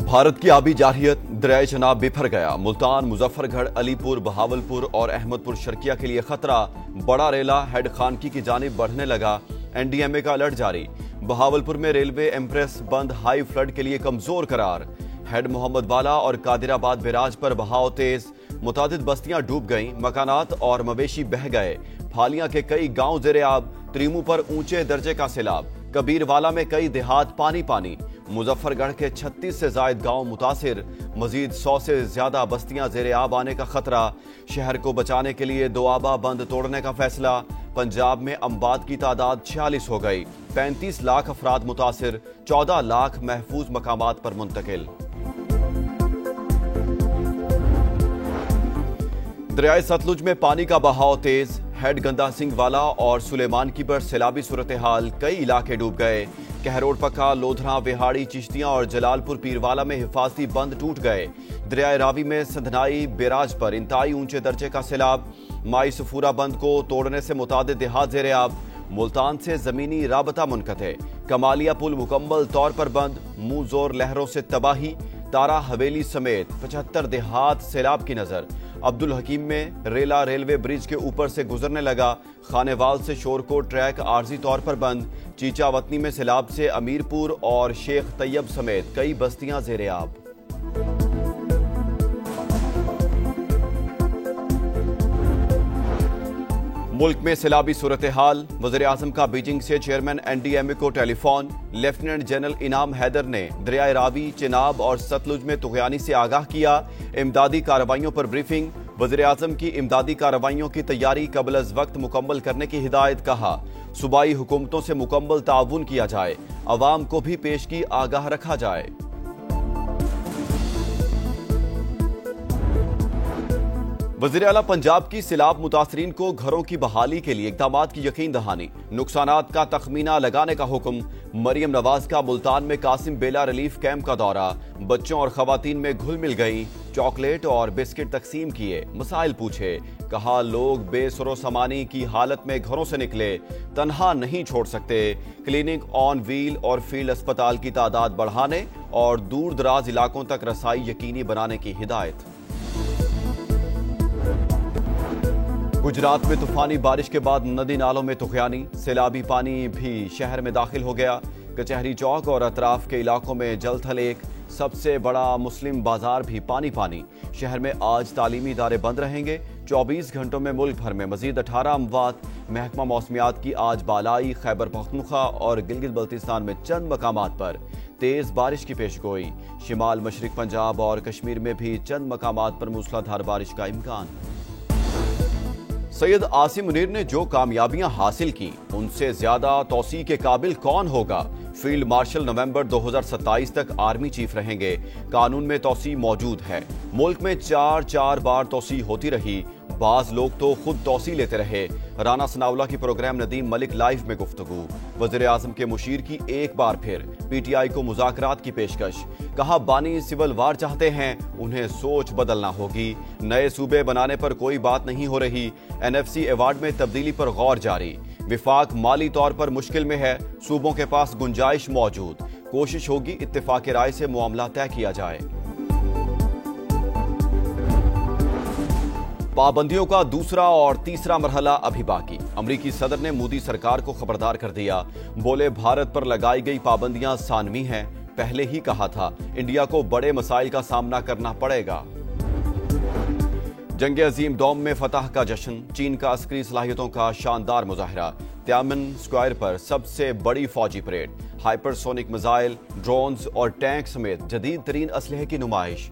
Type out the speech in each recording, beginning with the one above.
भारत की आबी जारहियत दरियाए चनाब बिफर गया। मुल्तान, मुजफ्फरगढ़, अलीपुर, बहावलपुर और अहमदपुर शर्किया के लिए खतरा। बड़ा रेला हेड खानकी की जानिब बढ़ने लगा। एनडीएमए का अलर्ट जारी। बहावलपुर में रेलवे एक्सप्रेस बंद, हाई फ्लड के लिए कमजोर करार। हेड मोहम्मद बाला और कादिराबाद बैराज पर बहाव तेज। मुतादिद बस्तियां डूब गईं, मकानात और मवेशी बह गए। फालियां के कई गांव जेरे आब। त्रिमू पर ऊंचे दर्जे का सैलाब। कबीरवाला में कई देहात पानी पानी। मुजफ्फरगढ़ के 36 से जायद गांव मुतासिर। मजीद 100 से ज्यादा बस्तियां जेरे आब आने का खतरा। शहर को बचाने के लिए दोआबा बंद तोड़ने का फैसला। पंजाब में अम्बात की तादाद 46 हो गई। 35 लाख अफराद मुतासिर, 14 लाख महफूज मकामात पर मुंतकिल। दरियाए सतलुज में पानी का बहाव तेज। हेड गंदा सिंह वाला और सुलेमान की पर सैलाबी सूरत हाल, कई इलाके डूब गए। कहरोड पक्का, लोधरा, विहाड़ी, चिश्तियां और जलालपुर पीरवाला में हिफाजती बंद टूट गए। दरियाए रावी में संधनाई बैराज पर इंतहाई ऊंचे दर्जे का सैलाब। माई सफूरा बंद को तोड़ने से मुतादिद देहात जेरे आब। मुल्तान से जमीनी राबता मुनक़ते। कमालिया पुल मुकम्मल तौर पर बंद। मुंह जोर लहरों से तबाही। तारा हवेली समेत 75 देहात सैलाब की नजर। अब्दुल हकीम में रेला रेलवे ब्रिज के ऊपर से गुजरने लगा। खानेवाल से शोरकोट ट्रैक आर्जी तौर पर बंद। चीचा वतनी में सैलाब से अमीरपुर और शेख तैयब समेत कई बस्तियां जेरे आब। मुल्क में सैलाबी सूरत हाल। वज़ीर आज़म का बीजिंग से चेयरमैन एनडीएमए को टेलीफोन। लेफ्टिनेंट जनरल इनाम हैदर ने दरियाए रावी, चिनाब और सतलुज में तुग़यानी से आगाह किया। इमदादी कार्रवाइयों पर ब्रीफिंग। वज़ीर आज़म की इमदादी कार्रवाइयों की तैयारी कबल अज़ वक्त मुकम्मल करने की हिदायत। कहा सूबाई हुकूमतों से मुकम्मल ताउन किया जाए। अवाम को भी पेश की आगाह रखा जाए। वज़ीर आला पंजाब की सैलाब मुतासरीन को घरों की बहाली के लिए इक़दामात की यकीन दहानी। नुकसानात का तखमीना लगाने का हुक्म। मरियम नवाज का मुल्तान में कासिम बेला रिलीफ कैंप का दौरा। बच्चों और खवातीन में घुल मिल गई। चॉकलेट और बिस्किट तकसीम किए, मसाइल पूछे। कहा लोग बेसरो सामानी की हालत में घरों से निकले, तन्हा नहीं छोड़ सकते। क्लिनिक ऑन व्हील और फील्ड अस्पताल की तादाद बढ़ाने और दूर दराज इलाकों तक रसाई यकीनी बनाने की हिदायत। गुजरात में तूफानी बारिश के बाद नदी नालों में तुग़यानी। सैलाबी पानी भी शहर में दाखिल हो गया। कचहरी चौक और अतराफ के इलाकों में जल थल एक। सबसे बड़ा मुस्लिम बाजार भी पानी पानी। शहर में आज तालीमी इदारे बंद रहेंगे। 24 घंटों में मुल्क भर में मजीद 18 अमवात। महकमा मौसमियात की आज बालाई, खैबर पख्तूनख्वा और गिलगित बल्तिस्तान में चंद मकामात पर तेज बारिश की पेशगोई। शिमाल मशरिक पंजाब और कश्मीर में भी चंद मकामात पर मूसलाधार बारिश का इम्कान। सैयद आसिम मुनीर ने जो कामयाबियां हासिल की, उनसे ज्यादा तौसी के काबिल कौन होगा। फील्ड मार्शल नवंबर 2027 तक आर्मी चीफ रहेंगे। कानून में तौसी मौजूद है। मुल्क में 4 बार तौसी होती रही। बाज लोग तो खुद तौसी लेते रहे। राना सनाउल्लाह की प्रोग्राम नदीम मलिक लाइव में गुफ्तगू। वज़ीर आज़म के मुशीर की एक बार फिर पीटीआई को मुज़ाकरात की पेशकश। कहा बानी सिविल वार चाहते हैं, उन्हें सोच बदलना होगी। नए सूबे बनाने पर कोई बात नहीं हो रही। एनएफसी अवार्ड में तब्दीली पर गौर जारी। विफाक माली तौर पर मुश्किल में है, सूबों के पास गुंजाइश मौजूद। कोशिश होगी इत्तेफाक राय से मामला तय किया जाए। पाबंदियों का दूसरा और तीसरा मरहला अभी बाकी। अमरीकी सदर ने मोदी सरकार को खबरदार कर दिया। बोले भारत पर लगाई गई पाबंदियां सानवी हैं। पहले ही कहा था इंडिया को बड़े मसाइल का सामना करना पड़ेगा। जंग अजीम डोम में फतह का जश्न। चीन का अस्करी सलाहियतों का शानदार मुजाहरा। त्यामन स्क्वायर पर सबसे बड़ी फौजी परेड। हाइपरसोनिक मिसाइल, ड्रोन्स और टैंक समेत जदीद तरीन असलहे की नुमाइश।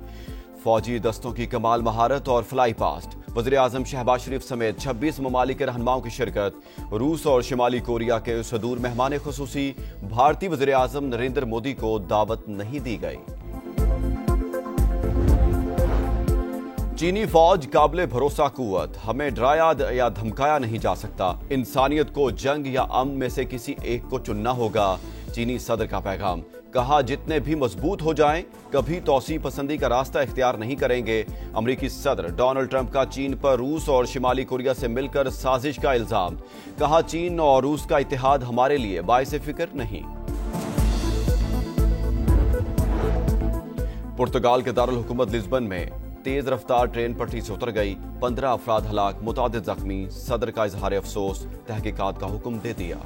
फौजी दस्तों की कमाल महारत और फ्लाई पास्ट। वज़ीर आज़म शहबाज शरीफ समेत 26 ममालिक के रहनुमाओं की शिरकत। रूस और शिमाली कोरिया के सदूर मेहमान खुसूसी। भारतीय वज़ीर आज़म नरेंद्र मोदी को दावत नहीं दी गई। चीनी फौज काबिले भरोसा कुव्वत। हमें डराया या धमकाया नहीं जा सकता। इंसानियत को जंग या अमन में से किसी एक को चुनना होगा। चीनी सदर का पैगाम। कहा जितने भी मजबूत हो जाएं, कभी तौसी पसंदी का रास्ता इख्तियार नहीं करेंगे। अमरीकी सदर डोनाल्ड ट्रंप का चीन पर रूस और शिमाली कोरिया से मिलकर साजिश का इल्जाम। कहा चीन और रूस का इत्तेहाद हमारे लिए बाइस फिक्र नहीं। पुर्तगाल के दारुल हुकूमत लिस्बन में तेज रफ्तार ट्रेन पटरी से उतर गई, 15 अफराद हलाक, मुतादिद जख्मी। सदर का इजहार अफसोस, तहकीकात का हुक्म दे दिया।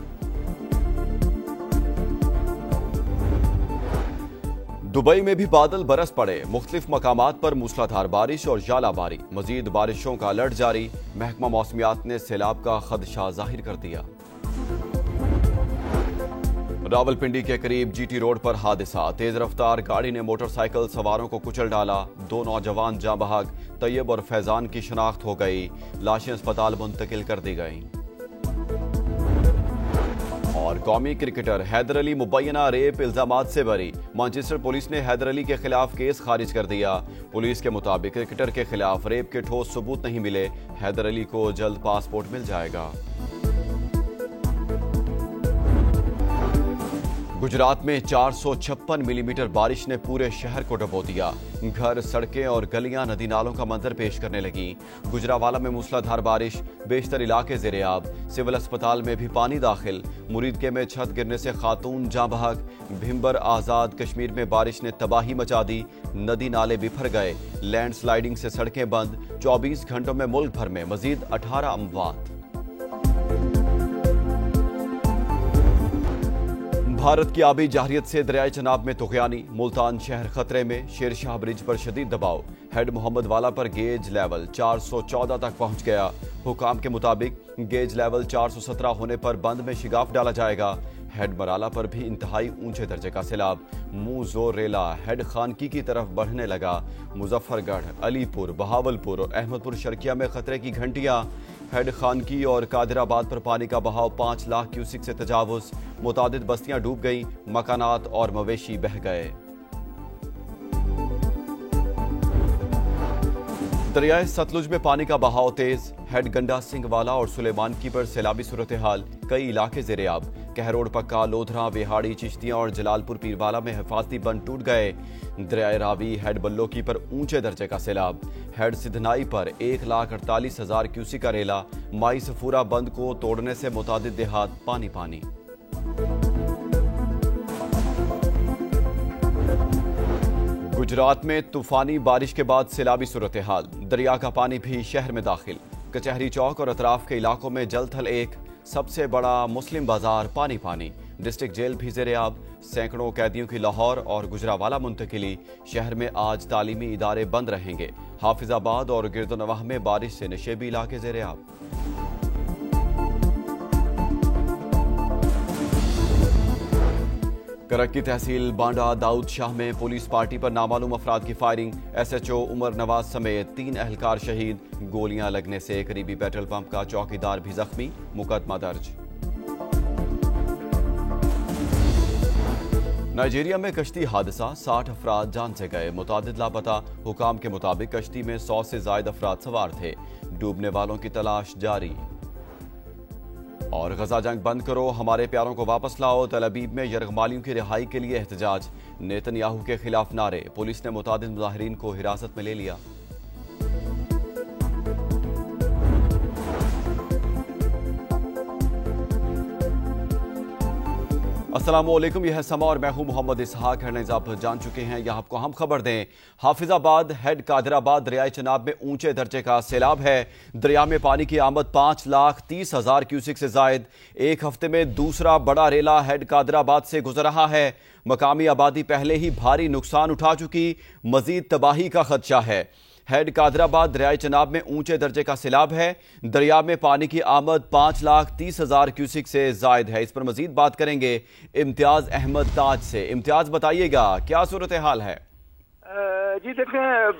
दुबई में भी बादल बरस पड़े, मुख्तलिफ मकामात पर मूसलाधार बारिश और जालाबारी। मजीद बारिशों का अलर्ट जारी, महकमा मौसमियात ने सैलाब का खदशा जाहिर कर दिया। रावलपिंडी के करीब जीटी रोड पर हादसा, तेज रफ्तार गाड़ी ने मोटरसाइकिल सवारों को कुचल डाला। 2 नौजवान जाँ बहक, तैयब और फैजान की शनाख्त हो गई, लाशें अस्पताल मुंतकिल कर दी गईं। और कौमी क्रिकेटर हैदर अली मुबैना रेप इल्जामात से बरी, मैनचेस्टर पुलिस ने हैदर अली के खिलाफ केस खारिज कर दिया। पुलिस के मुताबिक क्रिकेटर के खिलाफ रेप के ठोस सबूत नहीं मिले, हैदर अली को जल्द पासपोर्ट मिल जाएगा। गुजरात में 456 मिलीमीटर बारिश ने पूरे शहर को डुबो दिया। घर, सड़कें और गलियां नदी नालों का मंजर पेश करने लगी। गुजरावाला में मूसलाधार बारिश, बेशतर इलाके ज़ेरे-आब। सिविल अस्पताल में भी पानी दाखिल। मुरीदके में छत गिरने से खातून जाँ बहक। भिम्बर आज़ाद कश्मीर में बारिश ने तबाही मचा दी, नदी नाले बिफर गए। लैंडस्लाइडिंग से सड़कें बंद। 24 घंटों में मुल्क भर में मजीद 18 अमवात। भारत की आबी जाहरियत से दरियाए चनाब में तुग़यानी, मुल्तान शहर खतरे में। शेरशाह ब्रिज पर शदीद दबाव, हेड मोहम्मद वाला पर गेज लेवल 414 तक पहुंच गया। हुकाम के मुताबिक गेज लेवल 417 होने पर बंद में शिगाफ डाला जाएगा। हेड मराला पर भी इंतहाई ऊंचे दर्जे का सैलाब। मुंह जोर रेला हेड खानकी की तरफ बढ़ने लगा। मुजफ्फरगढ़, अलीपुर, बहावलपुर और अहमदपुर शर्किया में खतरे की घंटियां। हेड खानकी और कादिराबाद पर पानी का बहाव 5 लाख क्यूसिक से तजावुज। मुतादिद बस्तियां डूब गईं, मकानात और मवेशी बह गए। दरियाए सतलुज में पानी का बहाव तेज। हेड गंडा सिंह वाला और सुलेमानकी पर सैलाबी सूरत हाल, कई इलाके ज़ेरे-आब। कहरोड पक्का, लोधरा, वेहाड़ी, चिश्तियां और जलालपुर पीरवाला में हिफाजती बंद टूट गए। दरियाए रावी, हेड बल्लोकी पर ऊंचे दर्जे का सैलाब। हेड सिधनाई पर 1,48,000 क्यूसिक का रेला। माई सफूरा बंद को तोड़ने से मुतादिद देहात पानी पानी। गुजरात में तूफानी बारिश के बाद सैलाबी सूरत हाल, दरिया का पानी भी शहर में दाखिल। कचहरी चौक और अतराफ के इलाकों में जल थल एक। सबसे बड़ा मुस्लिम बाजार पानी पानी। डिस्ट्रिक्ट जेल भी ज़ेरे-आब। सैकड़ों कैदियों की लाहौर और गुजरावाला मुंतकिली। शहर में आज तालीमी इदारे बंद रहेंगे। हाफिजाबाद और गिरदोनवाह में बारिश से नशेबी इलाके ज़ेरे-आब। करक की तहसील बांडा दाऊद शाह में पुलिस पार्टी पर नामालूम अफराद की फायरिंग। SHO उमर नवाज समेत 3 एहलकार शहीद। गोलियां लगने से करीबी पेट्रोल पंप का चौकीदार भी जख्मी, मुकदमा दर्ज। नाइजीरिया में कश्ती हादसा, 60 अफराद जान से गए, मुतादिद लापता। हुकाम के मुताबिक कश्ती में 100 से जायद अफराद सवार थे। डूबने वालों की तलाश जारी। और गजा जंग बंद करो, हमारे प्यारों को वापस लाओ। तल अबीब में यरगमालियों की रिहाई के लिए एहतजाज। नेतन्याहू के खिलाफ नारे। पुलिस ने मुतादिद मुजाहिरीन को हिरासत में ले लिया। अस्सलामुअलैकुम, यह है समा और मैं हूं मोहम्मद इसहाक। हेडलाइंस आप जान चुके हैं, यहां आपको हम खबर दें। हाफिजाबाद, हेड कादिराबाद दरियाए चनाब में ऊंचे दर्जे का सैलाब है। दरिया में पानी की आमद 5,30,000 क्यूसिक से जायद। एक हफ्ते में दूसरा बड़ा रेला हेड कादिराबाद से गुजर रहा है। मकामी आबादी पहले ही भारी नुकसान उठा चुकी, मजीद तबाही का खदशा है। हेड कादिराबाद दरियाए चनाब में ऊंचे दर्जे का सैलाब है। दरिया में पानी की आमद 5,30,000 क्यूसिक से जायद है। इस पर मजीद बात करेंगे इम्तियाज अहमद ताज से। इम्तियाज, बताइएगा क्या सूरत हाल है? जी देखें,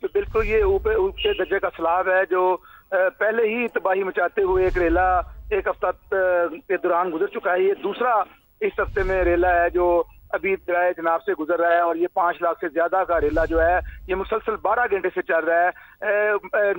बिल्कुल ये ऊंचे दर्जे का सैलाब है जो पहले ही तबाही मचाते हुए एक रेला एक हफ्ता के दौरान गुजर चुका है। ये दूसरा इस हफ्ते में रेला है जो अभी दरियाए जनाब से गुजर रहा है। और ये 5 लाख से ज्यादा का रेला जो है ये मुसलसल 12 घंटे से चल रहा है।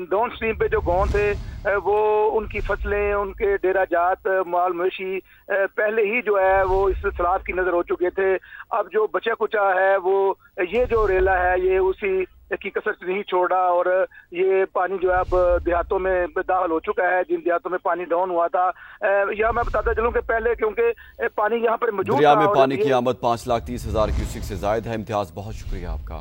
डाउन स्ट्रीम पे जो गांव थे वो उनकी फसलें, उनके डेरा जात, माल मवेशी पहले ही जो है वो इस सैलाब की नजर हो चुके थे। अब जो बचा कुचा है वो ये जो रेला है ये उसी की कसर नहीं छोड़ रहा। और ये पानी जो है अब देहातों में दाखिल हो चुका है, जिन देहातों में पानी डाउन हुआ था। यह मैं बताता चलूं कि पहले क्योंकि पानी यहाँ पर मौजूद दरिया में पानी की आमद 5,30,000 क्यूसिक से जायद है। इम्तियाज, बहुत शुक्रिया आपका।